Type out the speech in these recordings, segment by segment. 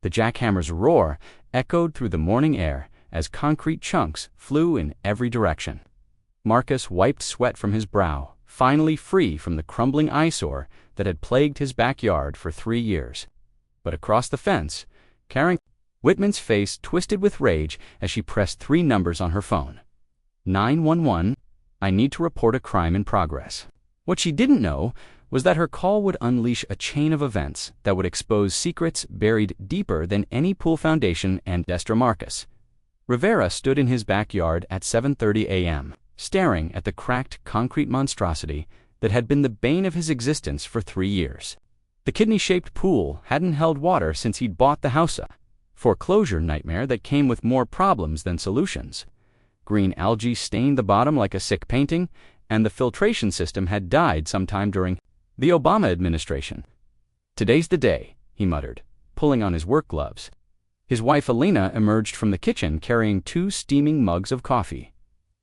The jackhammer's roar echoed through the morning air as concrete chunks flew in every direction. Marcus wiped sweat from his brow, finally free from the crumbling eyesore that had plagued his backyard for 3 years. But across the fence, Karen Whitman's face twisted with rage as she pressed 3 numbers on her phone. 911, I need to report a crime in progress. What she didn't know was that her call would unleash a chain of events that would expose secrets buried deeper than any pool foundation and Destra Marcus. Rivera stood in his backyard at 7:30 a.m., staring at the cracked concrete monstrosity that had been the bane of his existence for 3 years. The kidney-shaped pool hadn't held water since he'd bought the house, a foreclosure nightmare that came with more problems than solutions. Green algae stained the bottom like a sick painting, and the filtration system had died sometime during the Obama administration. Today's the day, he muttered, pulling on his work gloves. His wife Alina emerged from the kitchen carrying 2 steaming mugs of coffee.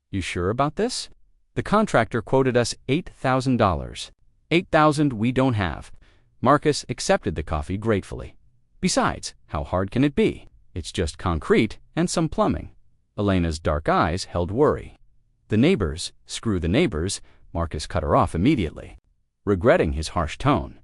You sure about this? The contractor quoted us $8,000. $8,000 we don't have. Marcus accepted the coffee gratefully. Besides, how hard can it be? It's just concrete and some plumbing. Elena's dark eyes held worry. The neighbors, screw the neighbors, Marcus cut her off immediately, regretting his harsh tone.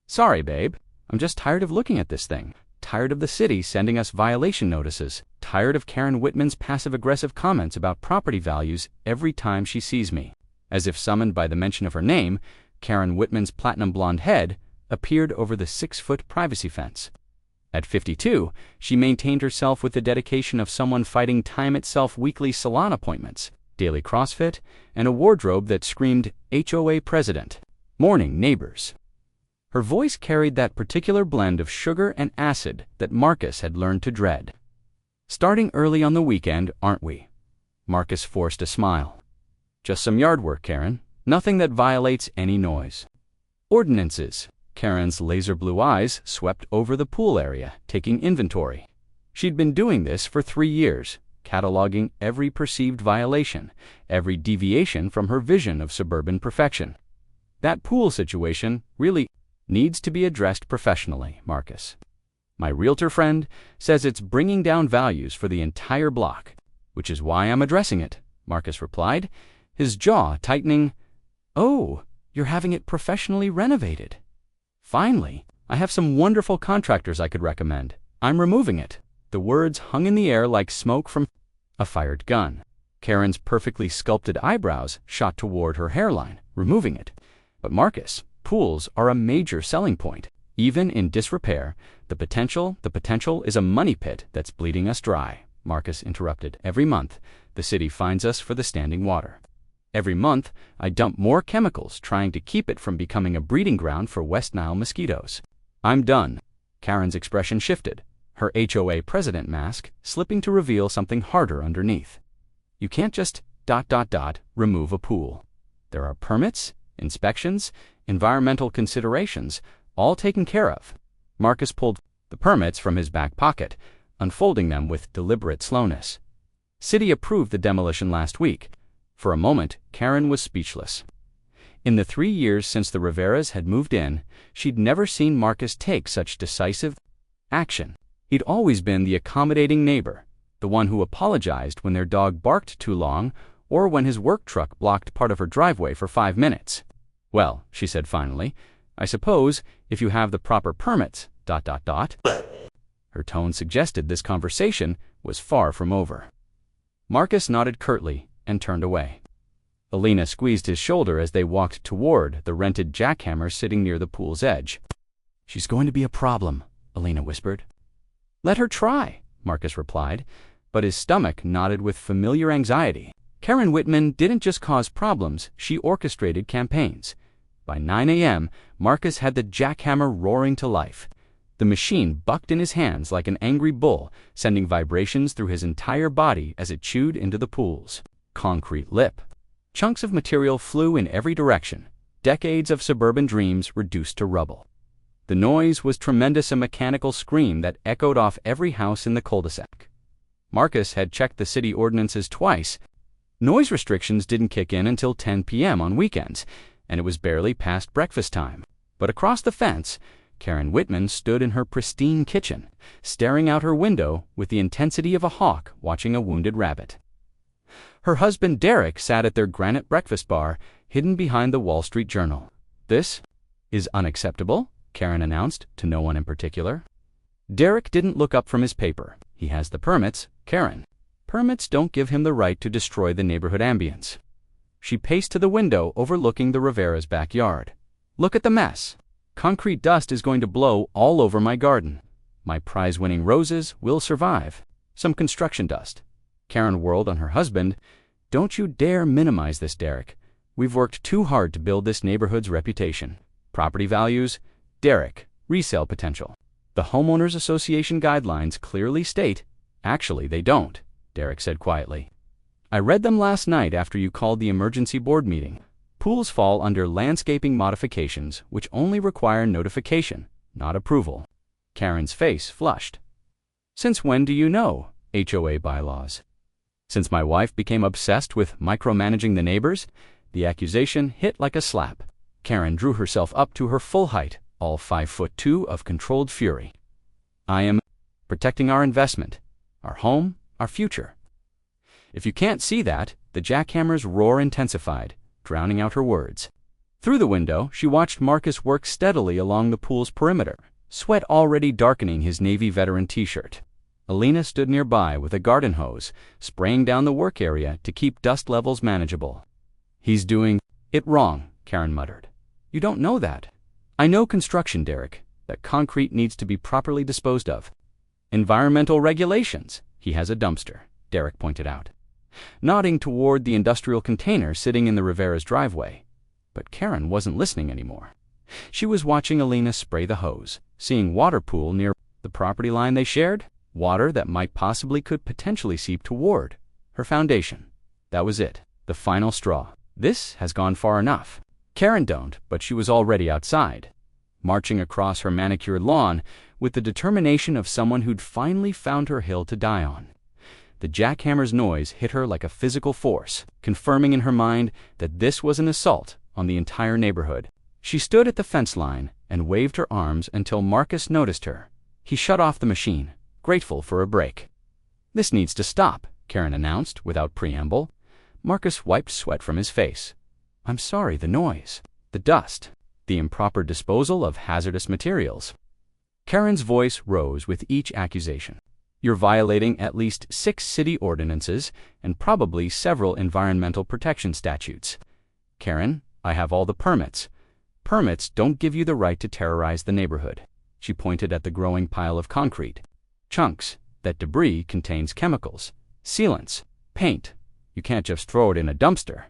Sorry, babe. I'm just tired of looking at this thing. Tired of the city sending us violation notices. Tired of Karen Whitman's passive-aggressive comments about property values every time she sees me. As if summoned by the mention of her name, Karen Whitman's platinum blonde head appeared over the 6-foot privacy fence. At 52, she maintained herself with the dedication of someone fighting time itself weekly salon appointments, daily CrossFit, and a wardrobe that screamed HOA president. Morning, neighbors. Her voice carried that particular blend of sugar and acid that Marcus had learned to dread. Starting early on the weekend, aren't we? Marcus forced a smile. Just some yard work, Karen. Nothing that violates any noise. Ordinances. Karen's laser blue eyes swept over the pool area, taking inventory. She'd been doing this for 3 years, cataloging every perceived violation, every deviation from her vision of suburban perfection. That pool situation really needs to be addressed professionally, Marcus. My realtor friend says it's bringing down values for the entire block, which is why I'm addressing it, Marcus replied, his jaw tightening. Oh, you're having it professionally renovated. Finally, I have some wonderful contractors I could recommend. I'm removing it. The words hung in the air like smoke from a fired gun. Karen's perfectly sculpted eyebrows shot toward her hairline, removing it. But Marcus, pools are a major selling point. Even in disrepair, the potential is a money pit that's bleeding us dry, Marcus interrupted. Every month, the city fines us for the standing water. Every month, I dump more chemicals trying to keep it from becoming a breeding ground for West Nile mosquitoes. I'm done. Karen's expression shifted, her HOA president mask slipping to reveal something harder underneath. You can't just ... remove a pool. There are permits, inspections, environmental considerations, all taken care of. Marcus pulled the permits from his back pocket, unfolding them with deliberate slowness. City approved the demolition last week. For a moment, Karen was speechless. In the 3 years since the Riveras had moved in, she'd never seen Marcus take such decisive action. He'd always been the accommodating neighbor, the one who apologized when their dog barked too long or when his work truck blocked part of her driveway for 5 minutes. Well, she said finally, I suppose if you have the proper permits, ... Her tone suggested this conversation was far from over. Marcus nodded curtly and turned away. Alina squeezed his shoulder as they walked toward the rented jackhammer sitting near the pool's edge. She's going to be a problem, Alina whispered. Let her try, Marcus replied, but his stomach nodded with familiar anxiety. Karen Whitman didn't just cause problems, she orchestrated campaigns. By 9 a.m., Marcus had the jackhammer roaring to life. The machine bucked in his hands like an angry bull, sending vibrations through his entire body as it chewed into the pool's concrete lip. Chunks of material flew in every direction, decades of suburban dreams reduced to rubble. The noise was tremendous, a mechanical scream that echoed off every house in the cul-de-sac. Marcus had checked the city ordinances twice. Noise restrictions didn't kick in until 10 p.m. on weekends, and it was barely past breakfast time. But across the fence, Karen Whitman stood in her pristine kitchen, staring out her window with the intensity of a hawk watching a wounded rabbit. Her husband Derek sat at their granite breakfast bar, hidden behind the Wall Street Journal. "This is unacceptable," Karen announced to no one in particular. Derek didn't look up from his paper. "He has the permits, Karen. Permits don't give him the right to destroy the neighborhood ambience." She paced to the window overlooking the Rivera's backyard. "Look at the mess. Concrete dust is going to blow all over my garden. My prize-winning roses will survive. Some construction dust." Karen whirled on her husband. "Don't you dare minimize this, Derek. We've worked too hard to build this neighborhood's reputation. Property values, Derek, resale potential. The Homeowners Association guidelines clearly state—" "Actually, they don't," Derek said quietly. "I read them last night after you called the emergency board meeting. Pools fall under landscaping modifications, which only require notification, not approval." Karen's face flushed. "Since when do you know HOA bylaws?" "Since my wife became obsessed with micromanaging the neighbors." The accusation hit like a slap. Karen drew herself up to her full height, all 5'2" of controlled fury. "I am protecting our investment, our home, our future." "If you can't see that," the jackhammer's roar intensified, drowning out her words. Through the window, she watched Marcus work steadily along the pool's perimeter, sweat already darkening his Navy veteran t-shirt. Alina stood nearby with a garden hose, spraying down the work area to keep dust levels manageable. "He's doing it wrong," Karen muttered. "You don't know that." "I know construction, Derek, that concrete needs to be properly disposed of. Environmental regulations." "He has a dumpster," Derek pointed out, nodding toward the industrial container sitting in the Rivera's driveway. But Karen wasn't listening anymore. She was watching Alina spray the hose, seeing water pool near the property line they shared, water that could potentially seep toward her foundation. That was it, the final straw. "This has gone far enough." Karen don't, but she was already outside, marching across her manicured lawn with the determination of someone who'd finally found her hill to die on. The jackhammer's noise hit her like a physical force, confirming in her mind that this was an assault on the entire neighborhood. She stood at the fence line and waved her arms until Marcus noticed her. He shut off the machine, grateful for a break. "This needs to stop," Karen announced without preamble. Marcus wiped sweat from his face. "I'm sorry, the noise, the dust, the improper disposal of hazardous materials." Karen's voice rose with each accusation. "You're violating at least 6 city ordinances and probably several environmental protection statutes." "Karen, I have all the permits." "Permits don't give you the right to terrorize the neighborhood." She pointed at the growing pile of concrete. "Chunks, that debris contains chemicals, sealants, paint. You can't just throw it in a dumpster."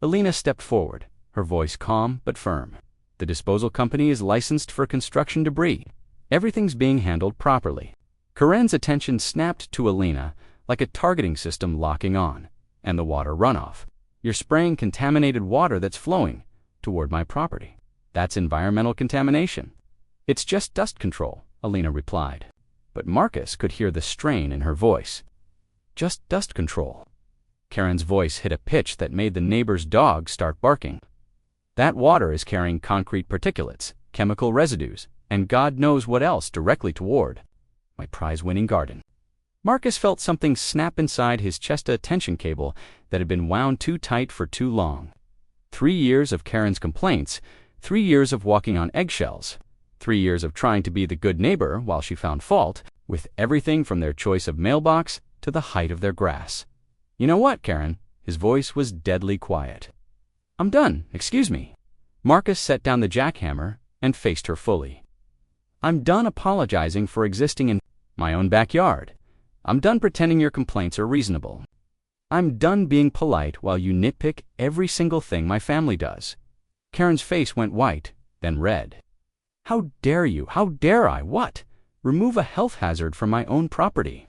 Alina stepped forward, her voice calm but firm. "The disposal company is licensed for construction debris. Everything's being handled properly." Karen's attention snapped to Alina like a targeting system locking on. "And the water runoff. You're spraying contaminated water that's flowing toward my property. That's environmental contamination." "It's just dust control," Alina replied. But Marcus could hear the strain in her voice. "Just dust control." Karen's voice hit a pitch that made the neighbor's dog start barking. "That water is carrying concrete particulates, chemical residues, and God knows what else directly toward my prize-winning garden." Marcus felt something snap inside his chest, a tension cable that had been wound too tight for too long. 3 years of Karen's complaints, 3 years of walking on eggshells, 3 years of trying to be the good neighbor while she found fault, with everything from their choice of mailbox to the height of their grass. "You know what, Karen?" His voice was deadly quiet. "I'm done, excuse me." Marcus set down the jackhammer and faced her fully. "I'm done apologizing for existing in my own backyard. I'm done pretending your complaints are reasonable. I'm done being polite while you nitpick every single thing my family does." Karen's face went white, then red. "How dare you? How dare I? What? Remove a health hazard from my own property?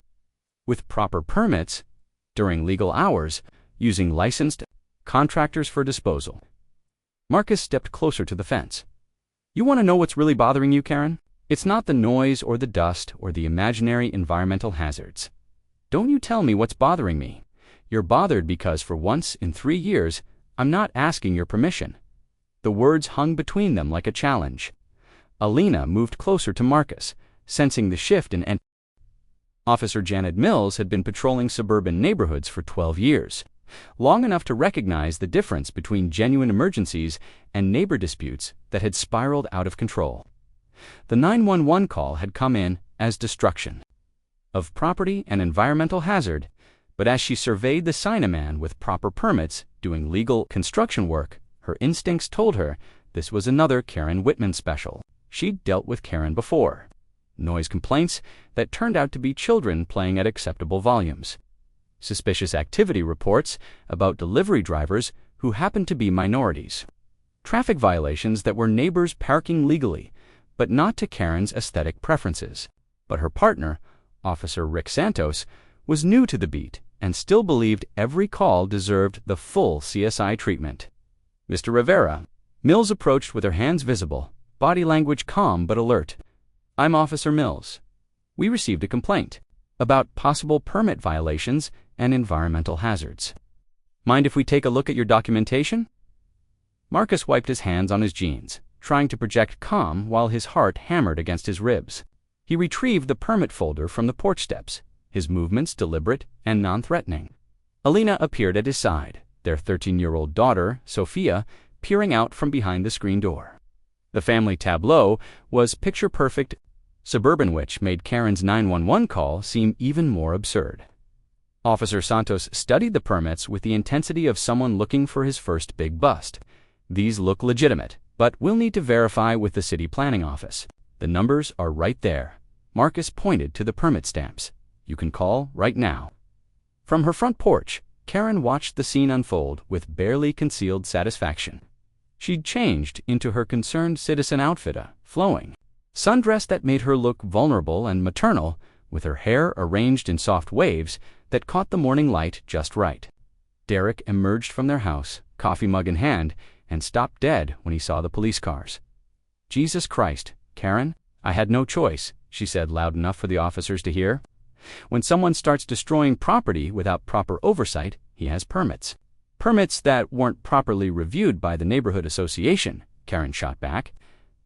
With proper permits, during legal hours, using licensed contractors for disposal." Marcus stepped closer to the fence. "You want to know what's really bothering you, Karen? It's not the noise or the dust or the imaginary environmental hazards. Don't you tell me what's bothering me. You're bothered because for once in 3 years, I'm not asking your permission." The words hung between them like a challenge. Alina moved closer to Marcus, sensing the shift in entity. Officer Janet Mills had been patrolling suburban neighborhoods for 12 years, long enough to recognize the difference between genuine emergencies and neighbor disputes that had spiraled out of control. The 911 call had come in as destruction of property and environmental hazard, but as she surveyed the Chinaman with proper permits doing legal construction work, her instincts told her this was another Karen Whitman special. She'd dealt with Karen before. Noise complaints that turned out to be children playing at acceptable volumes. Suspicious activity reports about delivery drivers who happened to be minorities. Traffic violations that were neighbors parking legally, but not to Karen's aesthetic preferences. But her partner, Officer Rick Santos, was new to the beat and still believed every call deserved the full CSI treatment. Mr. Rivera, Mills approached with her hands visible, body language calm but alert. I'm Officer Mills. We received a complaint about possible permit violations and environmental hazards. Mind if we take a look at your documentation? Marcus wiped his hands on his jeans, trying to project calm while his heart hammered against his ribs. He retrieved the permit folder from the porch steps, his movements deliberate and non-threatening. Alina appeared at his side, their 13-year-old daughter, Sophia, peering out from behind the screen door. The family tableau was picture-perfect, suburban, which made Karen's 911 call seem even more absurd. Officer Santos studied the permits with the intensity of someone looking for his first big bust. These look legitimate, but we'll need to verify with the city planning office. The numbers are right there. Marcus pointed to the permit stamps. You can call right now. From her front porch, Karen watched the scene unfold with barely concealed satisfaction. She'd changed into her concerned citizen outfit, a flowing sundress that made her look vulnerable and maternal, with her hair arranged in soft waves that caught the morning light just right. Derek emerged from their house, coffee mug in hand, and stopped dead when he saw the police cars. Jesus Christ, Karen, I had no choice, she said loud enough for the officers to hear. When someone starts destroying property without proper oversight, he has permits. Permits that weren't properly reviewed by the neighborhood association, Karen shot back.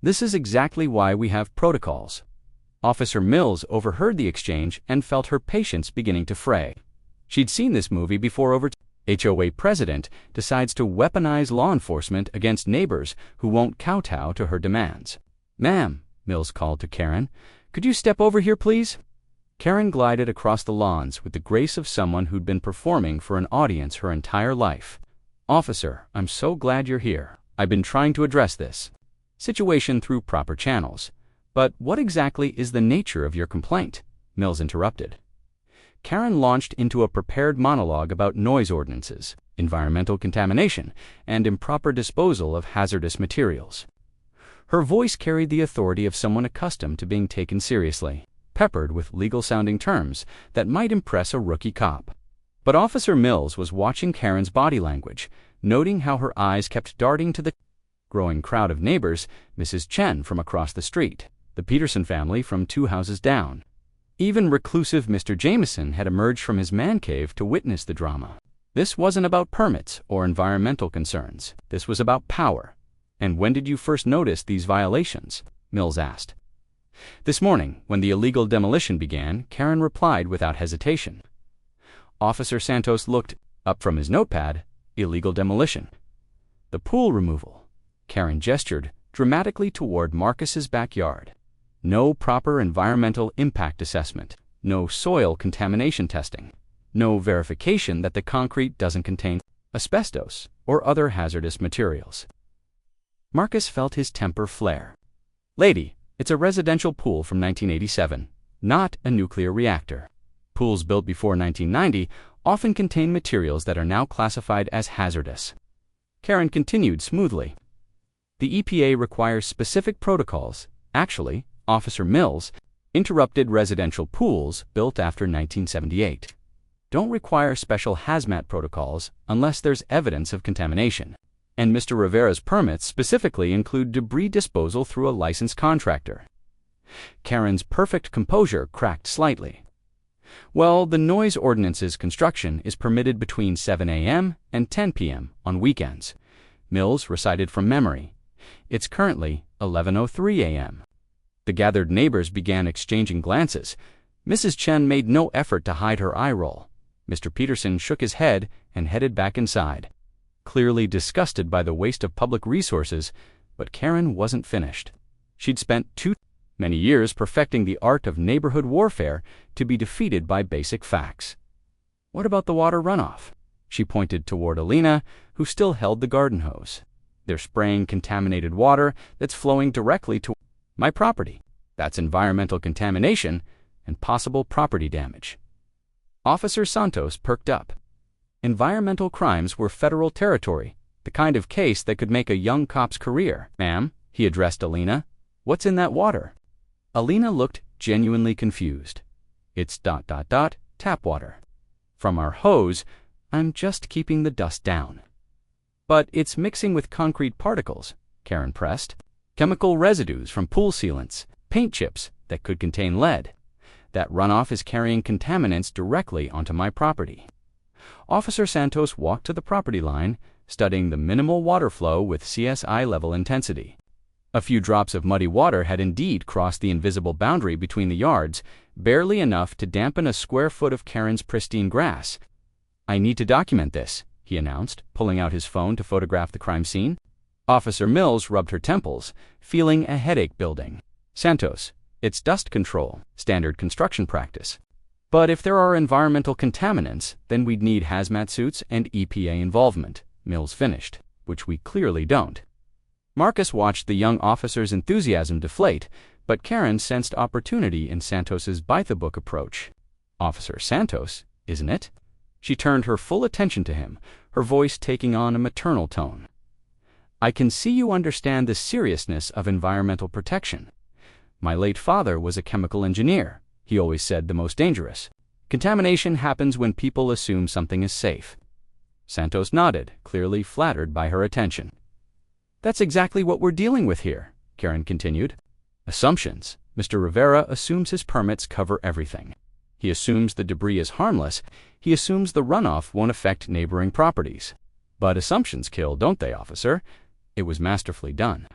This is exactly why we have protocols. Officer Mills overheard the exchange and felt her patience beginning to fray. She'd seen this movie before. HOA president decides to weaponize law enforcement against neighbors who won't kowtow to her demands. Ma'am, Mills called to Karen, could you step over here, please? Karen glided across the lawns with the grace of someone who'd been performing for an audience her entire life. Officer, I'm so glad you're here. I've been trying to address this situation through proper channels. But what exactly is the nature of your complaint? Mills interrupted. Karen launched into a prepared monologue about noise ordinances, environmental contamination, and improper disposal of hazardous materials. Her voice carried the authority of someone accustomed to being taken seriously, peppered with legal-sounding terms that might impress a rookie cop. But Officer Mills was watching Karen's body language, noting how her eyes kept darting to the growing crowd of neighbors, Mrs. Chen from across the street, the Peterson family from 2 houses down. Even reclusive Mr. Jameson had emerged from his man cave to witness the drama. This wasn't about permits or environmental concerns. This was about power. And when did you first notice these violations? Mills asked. This morning, when the illegal demolition began, Karen replied without hesitation. Officer Santos looked up from his notepad. Illegal demolition. The pool removal. Karen gestured dramatically toward Marcus's backyard. No proper environmental impact assessment, no soil contamination testing, no verification that the concrete doesn't contain asbestos or other hazardous materials. Marcus felt his temper flare. Lady, it's a residential pool from 1987, not a nuclear reactor. Pools built before 1990 often contain materials that are now classified as hazardous. Karen continued smoothly. The EPA requires specific protocols. Actually, Officer Mills interrupted residential pools built after 1978. Don't require special hazmat protocols unless there's evidence of contamination. And Mr. Rivera's permits specifically include debris disposal through a licensed contractor. Karen's perfect composure cracked slightly. Well, the noise ordinance's construction is permitted between 7 a.m. and 10 p.m. on weekends. Mills recited from memory. It's currently 11:03 a.m. The gathered neighbors began exchanging glances. Mrs. Chen made no effort to hide her eye roll. Mr. Peterson shook his head and headed back inside, clearly disgusted by the waste of public resources, but Karen wasn't finished. She'd spent too many years perfecting the art of neighborhood warfare to be defeated by basic facts. What about the water runoff? She pointed toward Alina, who still held the garden hose. They're spraying contaminated water that's flowing directly to my property. That's environmental contamination and possible property damage. Officer Santos perked up. Environmental crimes were federal territory, the kind of case that could make a young cop's career. Ma'am, he addressed Alina, what's in that water? Alina looked genuinely confused. It's ... tap water. From our hose, I'm just keeping the dust down. But it's mixing with concrete particles, Karen pressed. Chemical residues from pool sealants, paint chips that could contain lead. That runoff is carrying contaminants directly onto my property. Officer Santos walked to the property line, studying the minimal water flow with CSI level intensity. A few drops of muddy water had indeed crossed the invisible boundary between the yards, barely enough to dampen a square foot of Karen's pristine grass. I need to document this, he announced, pulling out his phone to photograph the crime scene. Officer Mills rubbed her temples, feeling a headache building. Santos, it's dust control, standard construction practice. But if there are environmental contaminants, then we'd need hazmat suits and EPA involvement, Mills finished, which we clearly don't. Marcus watched the young officer's enthusiasm deflate, but Karen sensed opportunity in Santos's by-the-book approach. Officer Santos, isn't it? She turned her full attention to him, her voice taking on a maternal tone. I can see you understand the seriousness of environmental protection. My late father was a chemical engineer. He always said the most dangerous. Contamination happens when people assume something is safe. Santos nodded, clearly flattered by her attention. That's exactly what we're dealing with here, Karen continued. Assumptions. Mr. Rivera assumes his permits cover everything. He assumes the debris is harmless. He assumes the runoff won't affect neighboring properties. But assumptions kill, don't they, officer? It was masterfully done.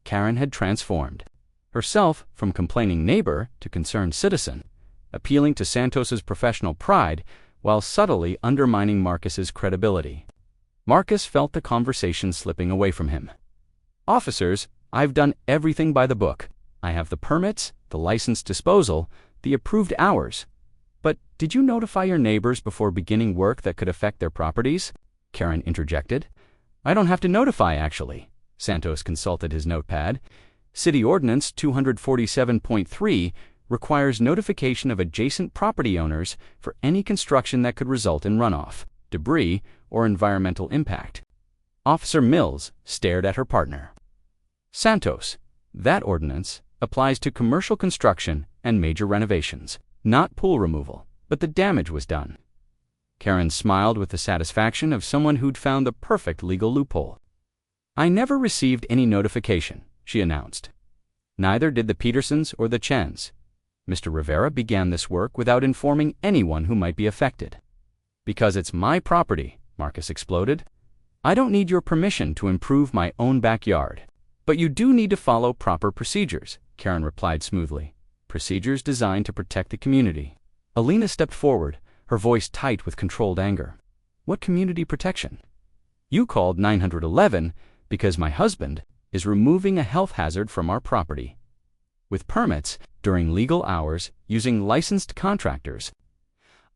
Karen had transformed herself from complaining neighbor to concerned citizen, appealing to Santos's professional pride while subtly undermining Marcus's credibility. Marcus felt the conversation slipping away from him. Officers, I've done everything by the book. I have the permits, the license disposal, the approved hours. But did you notify your neighbors before beginning work that could affect their properties? Karen interjected. I don't have to notify, actually. Santos consulted his notepad. City Ordinance 247.3 requires notification of adjacent property owners for any construction that could result in runoff, debris, or environmental impact. Officer Mills stared at her partner. Santos, that ordinance applies to commercial construction and major renovations, not pool removal, but the damage was done. Karen smiled with the satisfaction of someone who'd found the perfect legal loophole. I never received any notification, she announced. Neither did the Petersons or the Chens. Mr. Rivera began this work without informing anyone who might be affected. Because it's my property, Marcus exploded. I don't need your permission to improve my own backyard. But you do need to follow proper procedures, Karen replied smoothly. Procedures designed to protect the community. Alina stepped forward, her voice tight with controlled anger. What community protection? You called 911 because my husband is removing a health hazard from our property. With permits, during legal hours, using licensed contractors.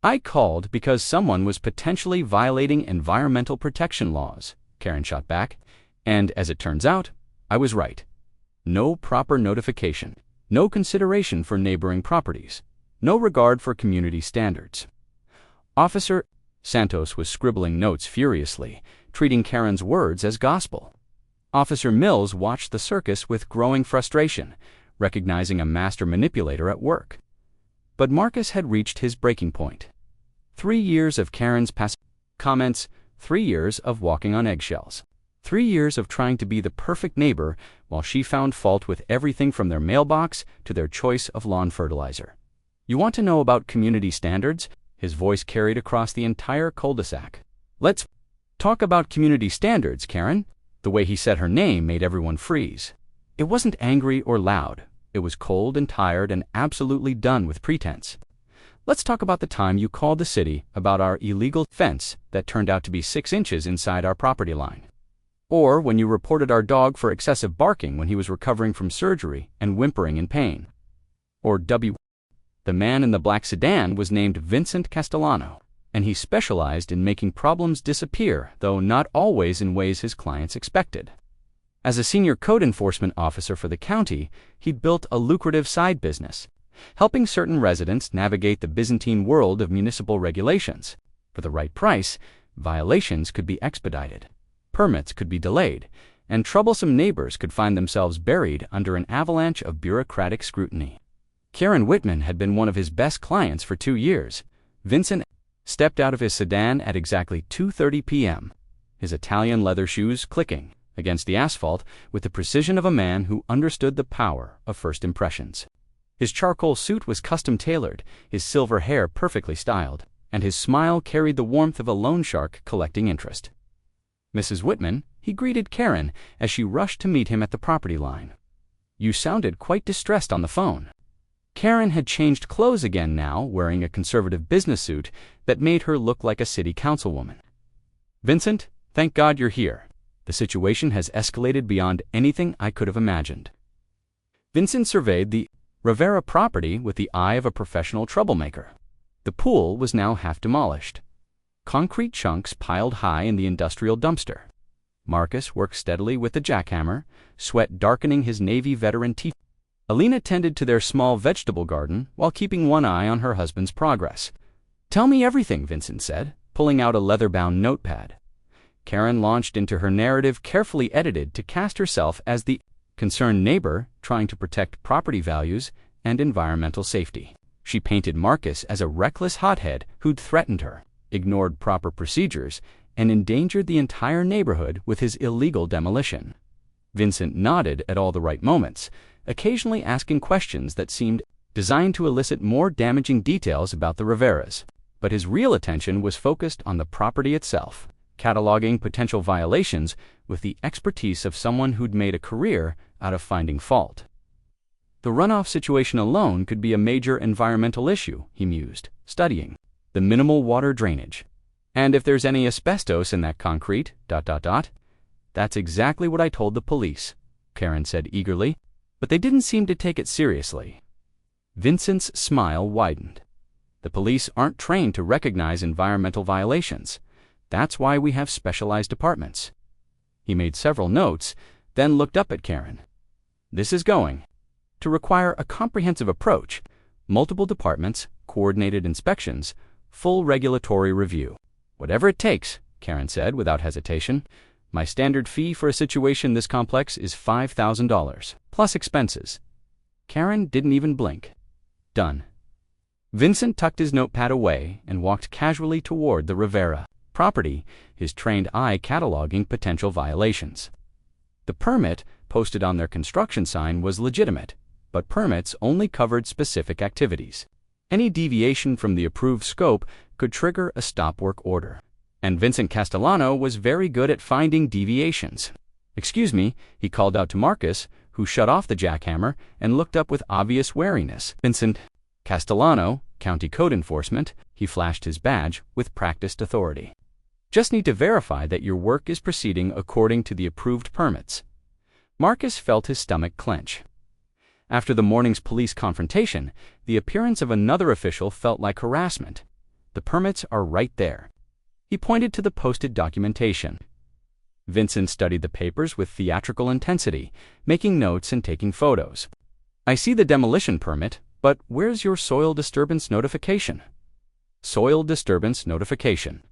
I called because someone was potentially violating environmental protection laws, Karen shot back, and as it turns out, I was right. No proper notification, no consideration for neighboring properties, no regard for community standards. Officer Santos was scribbling notes furiously, treating Karen's words as gospel. Officer Mills watched the circus with growing frustration, recognizing a master manipulator at work. But Marcus had reached his breaking point. 3 years of Karen's passive comments, 3 years of walking on eggshells, 3 years of trying to be the perfect neighbor while she found fault with everything from their mailbox to their choice of lawn fertilizer. You want to know about community standards? His voice carried across the entire cul-de-sac. Let's talk about community standards, Karen. The way he said her name made everyone freeze. It wasn't angry or loud. It was cold and tired and absolutely done with pretense. Let's talk about the time you called the city about our illegal fence that turned out to be 6 inches inside our property line. Or when you reported our dog for excessive barking when he was recovering from surgery and whimpering in pain. Or the man in the black sedan was named Vincent Castellano, and he specialized in making problems disappear, though not always in ways his clients expected. As a senior code enforcement officer for the county, he'd built a lucrative side business, helping certain residents navigate the Byzantine world of municipal regulations. For the right price, violations could be expedited, permits could be delayed, and troublesome neighbors could find themselves buried under an avalanche of bureaucratic scrutiny. Karen Whitman had been one of his best clients for 2 years. Vincent stepped out of his sedan at exactly 2:30 p.m., his Italian leather shoes clicking against the asphalt with the precision of a man who understood the power of first impressions. His charcoal suit was custom-tailored, his silver hair perfectly styled, and his smile carried the warmth of a loan shark collecting interest. Mrs. Whitman, he greeted Karen as she rushed to meet him at the property line. "You sounded quite distressed on the phone." Karen had changed clothes again now, wearing a conservative business suit that made her look like a city councilwoman. "Vincent, thank God you're here. The situation has escalated beyond anything I could have imagined." Vincent surveyed the Rivera property with the eye of a professional troublemaker. The pool was now half demolished. Concrete chunks piled high in the industrial dumpster. Marcus worked steadily with the jackhammer, sweat darkening his Navy veteran teeth. Alina tended to their small vegetable garden while keeping one eye on her husband's progress. "Tell me everything," Vincent said, pulling out a leather-bound notepad. Karen launched into her narrative, carefully edited to cast herself as the concerned neighbor trying to protect property values and environmental safety. She painted Marcus as a reckless hothead who'd threatened her, ignored proper procedures, and endangered the entire neighborhood with his illegal demolition. Vincent nodded at all the right moments, occasionally asking questions that seemed designed to elicit more damaging details about the Riveras. But his real attention was focused on the property itself, cataloging potential violations with the expertise of someone who'd made a career out of finding fault. The runoff situation alone could be a major environmental issue, he mused, studying the minimal water drainage. And if there's any asbestos in that concrete, ... That's exactly what I told the police, Karen said eagerly, but they didn't seem to take it seriously. Vincent's smile widened. The police aren't trained to recognize environmental violations. That's why we have specialized departments. He made several notes, then looked up at Karen. This is going to require a comprehensive approach, multiple departments, coordinated inspections, full regulatory review. Whatever it takes, Karen said without hesitation. My standard fee for a situation this complex is $5,000, plus expenses. Karen didn't even blink. Done. Vincent tucked his notepad away and walked casually toward the Rivera property, his trained eye cataloging potential violations. The permit posted on their construction sign was legitimate, but permits only covered specific activities. Any deviation from the approved scope could trigger a stop work order. And Vincent Castellano was very good at finding deviations. "Excuse me," he called out to Marcus, who shut off the jackhammer and looked up with obvious wariness. "Vincent Castellano, County Code Enforcement," he flashed his badge with practiced authority. "Just need to verify that your work is proceeding according to the approved permits." Marcus felt his stomach clench. After the morning's police confrontation, the appearance of another official felt like harassment. The permits are right there. He pointed to the posted documentation. Vincent studied the papers with theatrical intensity, making notes and taking photos. "I see the demolition permit, but where's your soil disturbance notification?" Soil disturbance notification.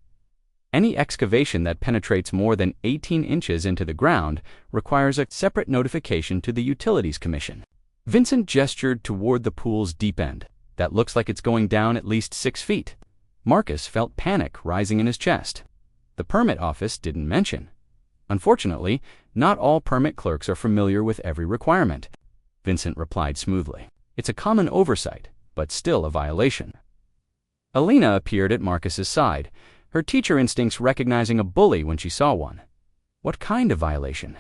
Any excavation that penetrates more than 18 inches into the ground requires a separate notification to the Utilities Commission. Vincent gestured toward the pool's deep end. "That looks like it's going down at least 6 feet. Marcus felt panic rising in his chest. The permit office didn't mention. Unfortunately, not all permit clerks are familiar with every requirement. Vincent replied smoothly. It's a common oversight, but still a violation. Alina appeared at Marcus's side, her teacher instincts recognizing a bully when she saw one. What kind of violation?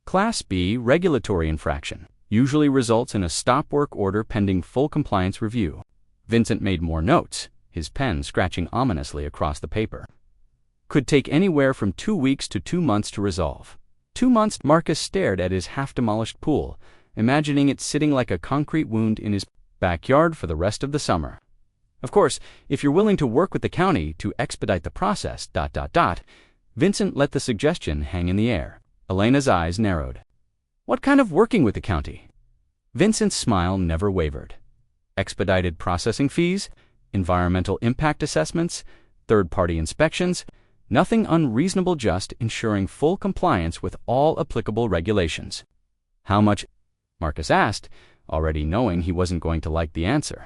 Class B regulatory infraction usually results in a stop work order pending full compliance review. Vincent made more notes, his pen scratching ominously across the paper. Could take anywhere from 2 weeks to 2 months to resolve. 2 months. Marcus stared at his half-demolished pool, imagining it sitting like a concrete wound in his backyard for the rest of the summer. Of course, if you're willing to work with the county to expedite the process, Vincent let the suggestion hang in the air. Elena's eyes narrowed. What kind of working with the county? Vincent's smile never wavered. Expedited processing fees, environmental impact assessments, third-party inspections, nothing unreasonable, just ensuring full compliance with all applicable regulations. How much? Marcus asked, already knowing he wasn't going to like the answer.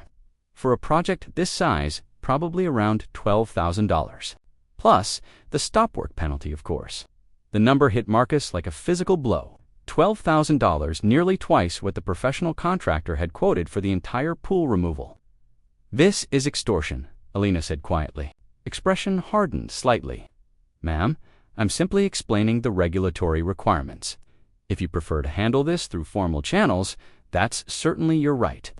For a project this size, probably around $12,000. Plus, the stop work penalty, of course. The number hit Marcus like a physical blow. $12,000, nearly twice what the professional contractor had quoted for the entire pool removal. This is extortion, Elena said quietly. Expression hardened slightly. Ma'am, I'm simply explaining the regulatory requirements. If you prefer to handle this through formal channels, that's certainly your right.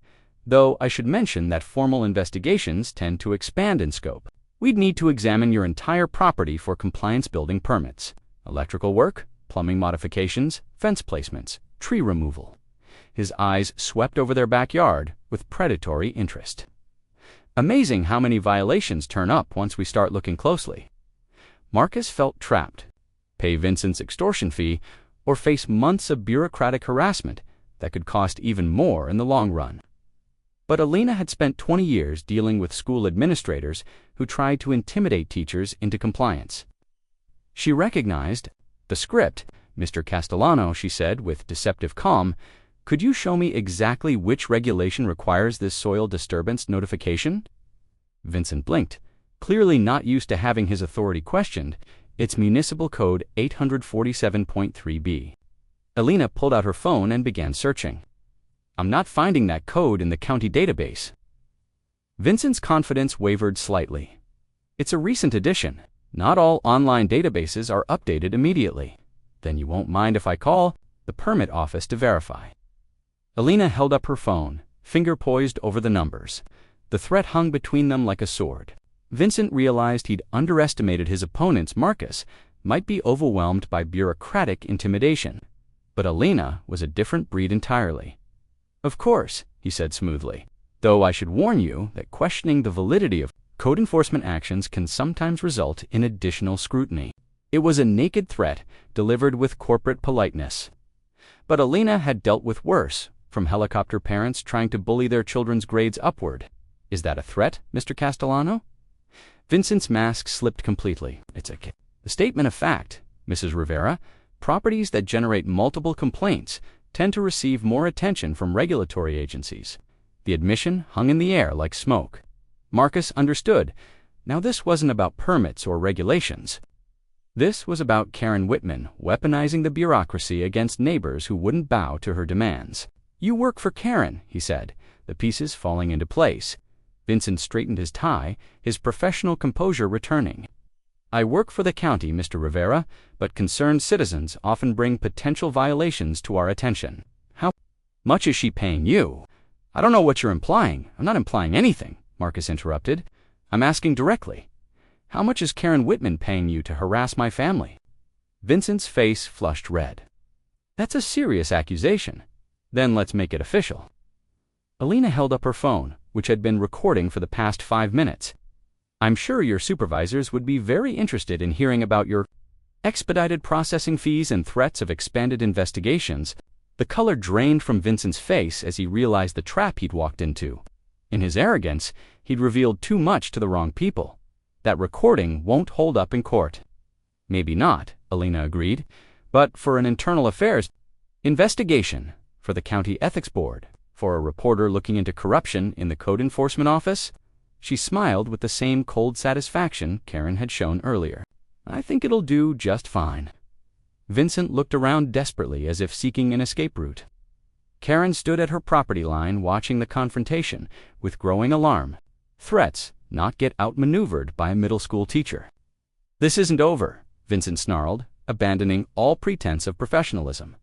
Though I should mention that formal investigations tend to expand in scope. We'd need to examine your entire property for compliance building permits. Electrical work, plumbing modifications, fence placements, tree removal. His eyes swept over their backyard with predatory interest. Amazing how many violations turn up once we start looking closely. Marcus felt trapped. Pay Vincent's extortion fee or face months of bureaucratic harassment that could cost even more in the long run. But Elena had spent 20 years dealing with school administrators who tried to intimidate teachers into compliance. She recognized the script. Mr. Castellano, she said with deceptive calm, could you show me exactly which regulation requires this soil disturbance notification? Vincent blinked, clearly not used to having his authority questioned. It's Municipal Code 847.3b. Elena pulled out her phone and began searching. I'm not finding that code in the county database. Vincent's confidence wavered slightly. It's a recent addition. Not all online databases are updated immediately. Then you won't mind if I call the permit office to verify. Elena held up her phone, finger poised over the numbers. The threat hung between them like a sword. Vincent realized he'd underestimated his opponent's Marcus might be overwhelmed by bureaucratic intimidation. But Elena was a different breed entirely. Of course, he said smoothly, though I should warn you that questioning the validity of code enforcement actions can sometimes result in additional scrutiny. It was a naked threat delivered with corporate politeness. But Elena had dealt with worse, from helicopter parents trying to bully their children's grades upward. Is that a threat, Mr. Castellano? Vincent's mask slipped completely. It's a statement of fact, Mrs. Rivera. Properties that generate multiple complaints tend to receive more attention from regulatory agencies. The admission hung in the air like smoke. Marcus understood. Now this wasn't about permits or regulations. This was about Karen Whitman weaponizing the bureaucracy against neighbors who wouldn't bow to her demands. You work for Karen, he said, the pieces falling into place. Vincent straightened his tie, his professional composure returning. I work for the county, Mr. Rivera, but concerned citizens often bring potential violations to our attention. How much is she paying you? I don't know what you're implying. I'm not implying anything, Marcus interrupted. I'm asking directly. How much is Karen Whitman paying you to harass my family? Vincent's face flushed red. That's a serious accusation. Then let's make it official. Elena held up her phone, which had been recording for the past 5 minutes. I'm sure your supervisors would be very interested in hearing about your expedited processing fees and threats of expanded investigations. The color drained from Vincent's face as he realized the trap he'd walked into. In his arrogance, he'd revealed too much to the wrong people. That recording won't hold up in court. Maybe not, Elena agreed, but for an internal affairs investigation, for the county ethics board, for a reporter looking into corruption in the code enforcement office. She smiled with the same cold satisfaction Karen had shown earlier. I think it'll do just fine. Vincent looked around desperately as if seeking an escape route. Karen stood at her property line watching the confrontation with growing alarm. Threats not get outmaneuvered by a middle school teacher. This isn't over, Vincent snarled, abandoning all pretense of professionalism.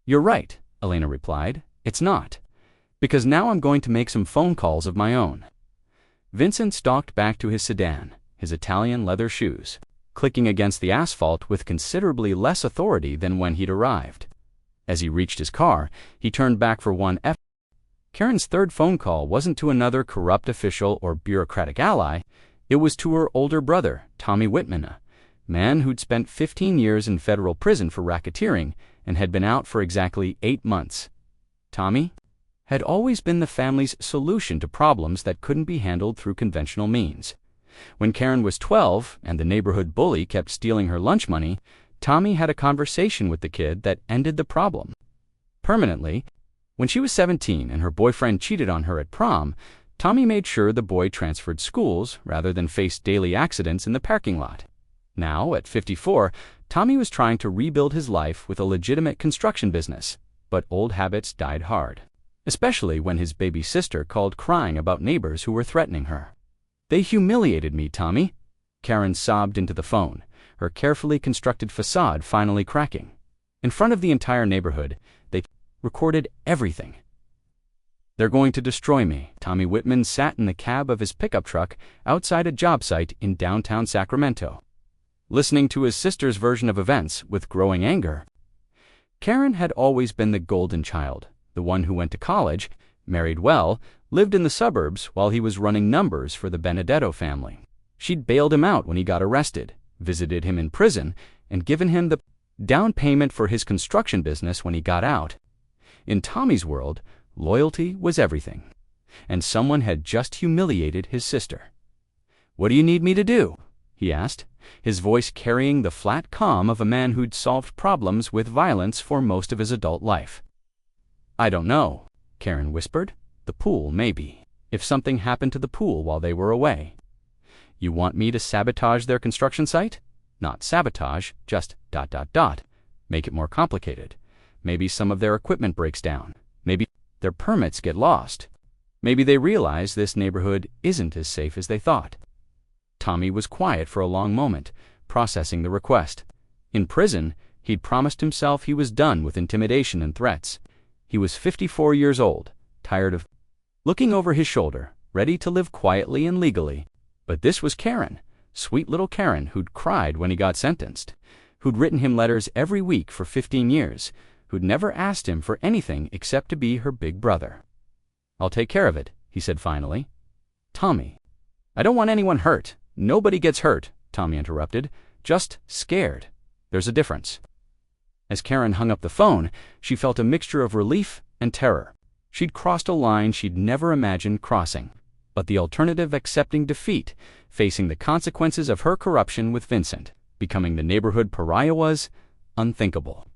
You're right, Elena replied. It's not. Because now I'm going to make some phone calls of my own. Vincent stalked back to his sedan, his Italian leather shoes, clicking against the asphalt with considerably less authority than when he'd arrived. As he reached his car, he turned back for one F. Karen's third phone call wasn't to another corrupt official or bureaucratic ally. It was to her older brother, Tommy Whitman, a man who'd spent 15 years in federal prison for racketeering and had been out for exactly 8 months. Tommy had always been the family's solution to problems that couldn't be handled through conventional means. When Karen was 12 and the neighborhood bully kept stealing her lunch money, Tommy had a conversation with the kid that ended the problem permanently. When she was 17 and her boyfriend cheated on her at prom, Tommy made sure the boy transferred schools rather than face daily accidents in the parking lot. Now, at 54, Tommy was trying to rebuild his life with a legitimate construction business, but old habits died hard, especially when his baby sister called crying about neighbors who were threatening her. They humiliated me, Tommy. Karen sobbed into the phone, her carefully constructed facade finally cracking. In front of the entire neighborhood, they recorded everything. They're going to destroy me. Tommy Whitman sat in the cab of his pickup truck outside a job site in downtown Sacramento, listening to his sister's version of events with growing anger. Karen had always been the golden child, the one who went to college, married well, lived in the suburbs while he was running numbers for the Benedetto family. She'd bailed him out when he got arrested, visited him in prison, and given him the down payment for his construction business when he got out. In Tommy's world, loyalty was everything, and someone had just humiliated his sister. "What do you need me to do?" he asked, his voice carrying the flat calm of a man who'd solved problems with violence for most of his adult life. "I don't know," Karen whispered. "The pool, maybe. If something happened to the pool while they were away." "You want me to sabotage their construction site?" "Not sabotage, just ... Make it more complicated. Maybe some of their equipment breaks down. Maybe their permits get lost. Maybe they realize this neighborhood isn't as safe as they thought." Tommy was quiet for a long moment, processing the request. In prison, he'd promised himself he was done with intimidation and threats. He was 54 years old, tired of looking over his shoulder, ready to live quietly and legally. But this was Karen, sweet little Karen who'd cried when he got sentenced, who'd written him letters every week for 15 years, who'd never asked him for anything except to be her big brother. "I'll take care of it," he said finally. "Tommy, I don't want anyone hurt. Nobody gets hurt," Tommy interrupted. "Just scared. There's a difference." As Karen hung up the phone, she felt a mixture of relief and terror. She'd crossed a line she'd never imagined crossing, but the alternative, accepting defeat, facing the consequences of her corruption with Vincent, becoming the neighborhood pariah, was unthinkable.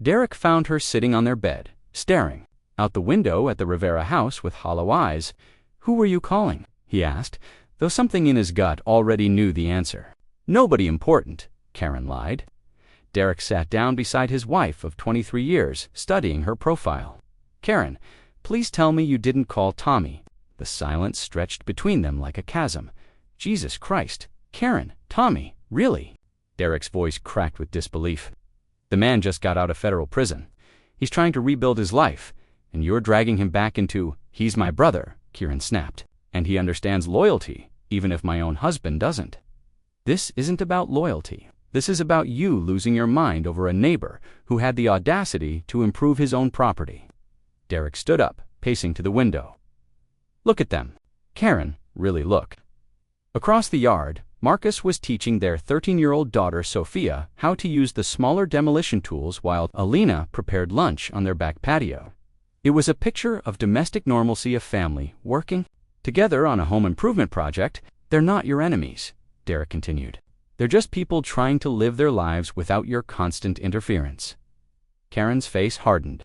Derek found her sitting on their bed, staring out the window at the Rivera house with hollow eyes. "Who were you calling?" he asked, though something in his gut already knew the answer. "Nobody important," Karen lied. Derek sat down beside his wife of 23 years, studying her profile. "Karen, please tell me you didn't call Tommy." The silence stretched between them like a chasm. "Jesus Christ, Karen, Tommy, really?" Derek's voice cracked with disbelief. "The man just got out of federal prison. He's trying to rebuild his life, and you're dragging him back into, 'He's my brother,'" Karen snapped. "And he understands loyalty, even if my own husband doesn't." "This isn't about loyalty. This is about you losing your mind over a neighbor who had the audacity to improve his own property." Derek stood up, pacing to the window. "Look at them. Karen, really look." Across the yard, Marcus was teaching their 13-year-old daughter Sophia how to use the smaller demolition tools while Alina prepared lunch on their back patio. It was a picture of domestic normalcy, a family working together on a home improvement project. "They're not your enemies," Derek continued. "They're just people trying to live their lives without your constant interference." Karen's face hardened.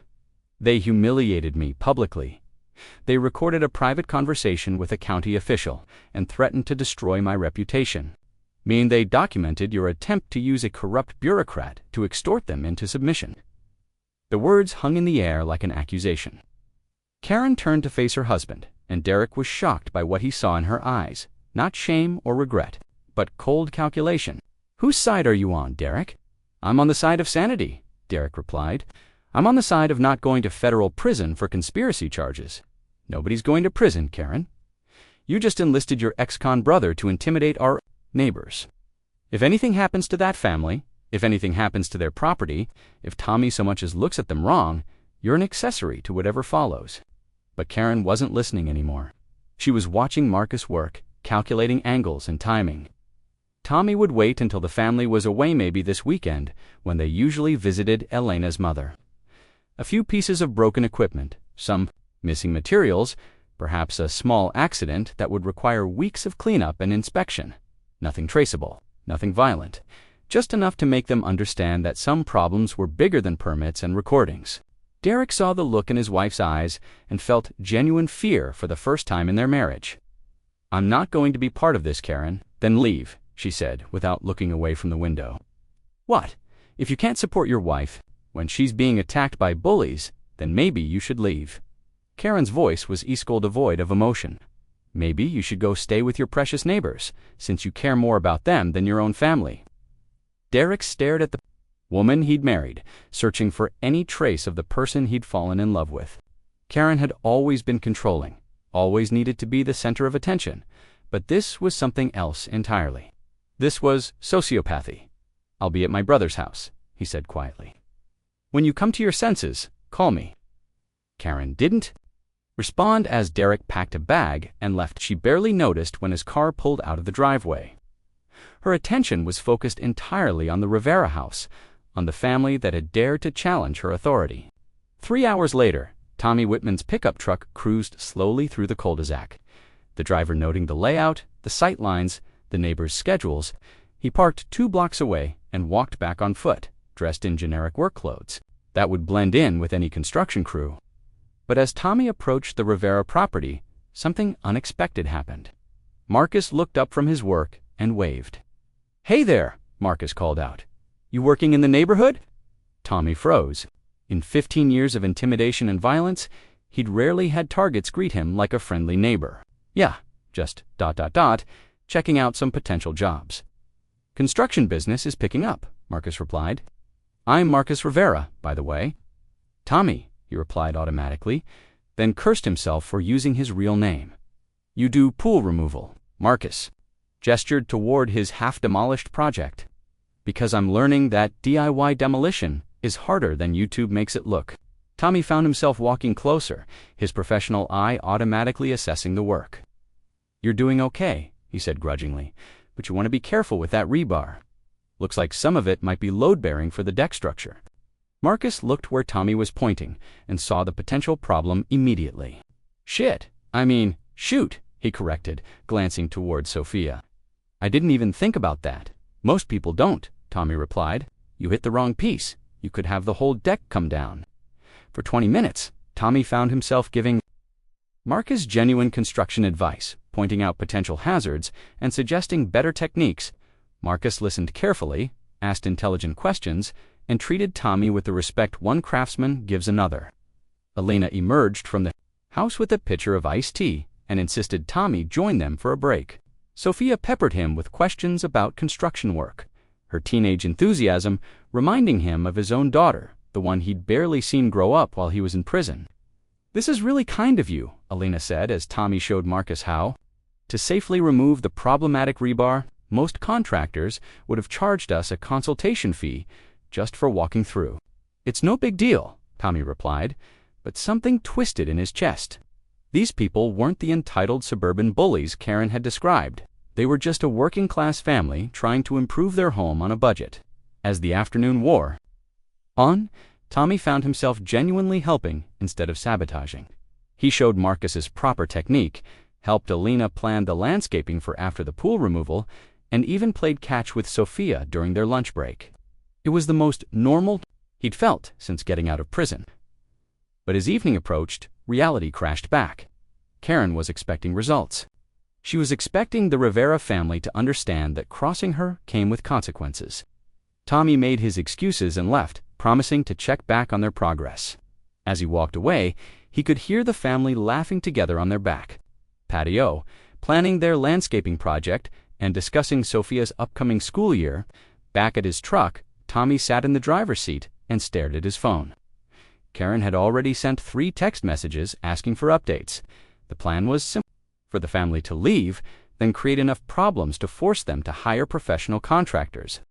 "They humiliated me publicly. They recorded a private conversation with a county official and threatened to destroy my reputation. Mean they documented your attempt to use a corrupt bureaucrat to extort them into submission." The words hung in the air like an accusation. Karen turned to face her husband, and Derek was shocked by what he saw in her eyes. Not shame or regret, but cold calculation. "Whose side are you on, Derek?" "I'm on the side of sanity," Derek replied. I'm on the side of not going to federal prison for conspiracy charges. Nobody's going to prison, Karen. You just enlisted your ex-con brother to intimidate our neighbors. If anything happens to that family, if anything happens to their property, if Tommy so much as looks at them wrong, you're an accessory to whatever follows." But Karen wasn't listening anymore. She was watching Marcus work, calculating angles and timing. Tommy would wait until the family was away, maybe this weekend, when they usually visited Elena's mother. A few pieces of broken equipment, some missing materials, perhaps a small accident that would require weeks of cleanup and inspection. Nothing traceable, nothing violent, just enough to make them understand that some problems were bigger than permits and recordings. Derek saw the look in his wife's eyes and felt genuine fear for the first time in their marriage. "I'm not going to be part of this, Karen." "Then leave," she said, without looking away from the window. "What? If you can't support your wife when she's being attacked by bullies, then maybe you should leave." Karen's voice was devoid of emotion. "Maybe you should go stay with your precious neighbors, since you care more about them than your own family." Derek stared at the woman he'd married, searching for any trace of the person he'd fallen in love with. Karen had always been controlling, always needed to be the center of attention, but this was something else entirely. This was sociopathy. "I'll be at my brother's house," he said quietly. "When you come to your senses, call me." Karen didn't respond as Derek packed a bag and left. She barely noticed when his car pulled out of the driveway. Her attention was focused entirely on the Rivera house, on the family that had dared to challenge her authority. 3 hours later, Tommy Whitman's pickup truck cruised slowly through the cul-de-sac, the driver noting the layout, the sight lines, the neighbors' schedules. He parked 2 blocks away and walked back on foot, dressed in generic work clothes that would blend in with any construction crew. But as Tommy approached the Rivera property, something unexpected happened. Marcus looked up from his work and waved. "Hey there," Marcus called out. "You working in the neighborhood?" Tommy froze. In 15 years of intimidation and violence, he'd rarely had targets greet him like a friendly neighbor. "Yeah, just ... checking out some potential jobs." "Construction business is picking up," Marcus replied. "I'm Marcus Rivera, by the way." "Tommy," he replied automatically, then cursed himself for using his real name. "You do pool removal." Marcus gestured toward his half-demolished project. "Because I'm learning that DIY demolition is harder than YouTube makes it look." Tommy found himself walking closer, his professional eye automatically assessing the work. "You're doing okay," he said grudgingly, "but you want to be careful with that rebar. Looks like some of it might be load-bearing for the deck structure." Marcus looked where Tommy was pointing and saw the potential problem immediately. Shoot, he corrected, glancing toward Sophia. "I didn't even think about that. Most people don't," Tommy replied. "You hit the wrong piece. You could have the whole deck come down." For 20 minutes, Tommy found himself giving Marcus genuine construction advice, pointing out potential hazards and suggesting better techniques. Marcus listened carefully, asked intelligent questions, and treated Tommy with the respect one craftsman gives another. Elena emerged from the house with a pitcher of iced tea and insisted Tommy join them for a break. Sophia peppered him with questions about construction work, her teenage enthusiasm reminding him of his own daughter, the one he'd barely seen grow up while he was in prison. "This is really kind of you," Elena said as Tommy showed Marcus how to safely remove the problematic rebar. "Most contractors would have charged us a consultation fee just for walking through." "It's no big deal," Tommy replied, but something twisted in his chest. These people weren't the entitled suburban bullies Karen had described. They were just a working-class family trying to improve their home on a budget. As the afternoon wore on, Tommy found himself genuinely helping instead of sabotaging. He showed Marcus's proper technique, helped Elena plan the landscaping for after the pool removal, and even played catch with Sophia during their lunch break. It was the most normal he'd felt since getting out of prison. But as evening approached, reality crashed back. Karen was expecting results. She was expecting the Rivera family to understand that crossing her came with consequences. Tommy made his excuses and left, promising to check back on their progress. As he walked away, he could hear the family laughing together on their back patio, planning their landscaping project and discussing Sophia's upcoming school year. Back at his truck, Tommy sat in the driver's seat and stared at his phone. Karen had already sent 3 text messages asking for updates. The plan was simple: for the family to leave, then create enough problems to force them to hire professional contractors.